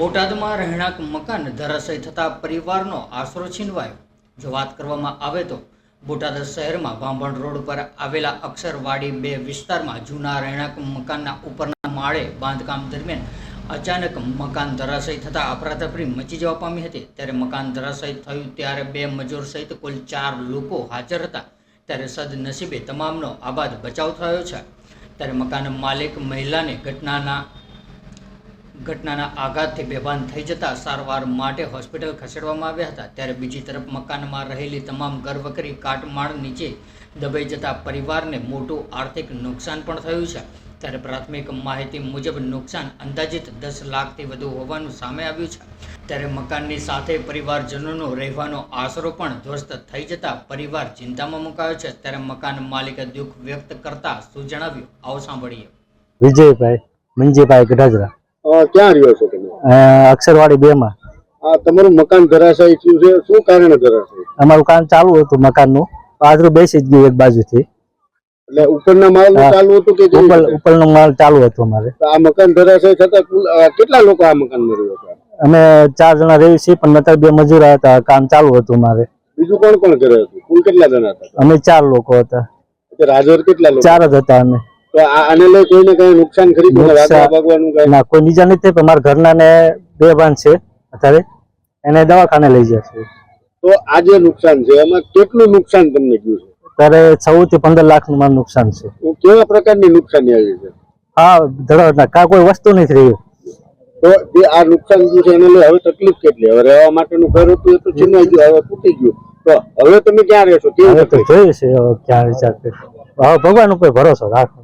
બોટાદમાં રહેણાંક મકાન ધરાશયી થતા પરિવારનો આશરો છીનવાયો। જો વાત કરવામાં આવે તો બોટાદ શહેરમાં ભાંભણ રોડ પર આવેલા અક્ષરવાડી 2 વિસ્તારમાં જૂના રહેણાંક મકાનના ઉપરના માળે બાંધકામ દરમિયાન અચાનક મકાન ધરાશયી થતા અફરાતફરી મચી જવા પામી હતી। ત્યારે મકાન ધરાશયી થયું ત્યારે 2 મજૂર સહિત કુલ 4 લોકો હાજર હતા। ત્યારે સદનસીબે તમામનો આબાદ બચાવ થયો છે। ત્યારે મકાન માલિક મહિલાને ઘટનાના આઘાતથી બેભાન થઈ જતા સારવાર માટે હોસ્પિટલ ખસેડવામાં આવ્યા હતા। ત્યારે બીજી તરફ મકાનમાં રહેલી તમામ ઘરવખરી કાટમાળ નીચે દબાઈ જતા પરિવારને મોટું આર્થિક નુકસાન પણ થયું છે। ત્યારે પ્રાથમિક માહિતી મુજબ નુકસાન અંદાજિત 10 લાખથી વધુ હોવાનું સામે આવ્યું છે। ત્યારે મકાનની સાથે પરિવારજનોનો રહેવાનો આશરો પણ ધ્વસ્ત થઈ જતા પરિવાર ચિંતામાં મુકાયો છે। ત્યારે મકાન માલિકે દુઃખ વ્યક્ત કરતા શું જણાવ્યું આવો સાંભળીએ। વિજયભાઈ મંજીભાઈ ગઢાજરા ક્યાં રહ્યો છો તમે? અક્ષરવાડી 2 માં। તમારું મકાન ધરાશાયી થયું છે, શું કારણે ધરાશાયી? અમારું કામ ચાલુ હતું મકાનનું, આજરું બેસી જ ગયું એક બાજુથી। એટલે ઉપરના માળ ચાલુ હતું કે ઉપરનો માળ ચાલુ હતો અમારે। આ મકાન ધરાશાયી થતા કેટલા લોકો આ મકાનમાં રહ્યો છે? અમે 4 જણા રહી છીએ, પણ નતર 2 મજૂર હતા, કામ ચાલુ હતું અમારે। બીજું કોણ કોણ કરે હતું? કુલ કેટલા જણા હતા? અમે 4 લોકો હતા। હાજર કેટલા લોકો? 4 જ હતા અમે। તો આને લઈ કોઈને કઈ નુકસાન ખરી ભાગવાનું કઈ? ના, કોઈ નીચા નથી, પણ મારા ઘરના ને બેભાન છે અત્યારે, એને દવાખાને લઈ જાય છે। તો આ જે નુકસાન છે એમાં કેટલું નુકસાન તમને ગયું છે? ત્યારે 14 થી 15 લાખનું મારું નુકસાન છે। કેવા પ્રકારની નુકસાની આવી છે? હા, ધડોના કા કોઈ વસ્તુ નથી રહી। તો જે આ નુકસાન ગયું છે એને લઈ હવે તકલીફ કેટલી? હવે રહેવા માટેનું ઘર હતું એ તો છીનવાઈ ગયું, હવે તૂટી ગયું, તો હવે તમે ક્યાં રહેશો? હવે તો જોઈએ છે ક્યાં વિચાર હવે ભગવાન ઉપર ભરોસો રાખો।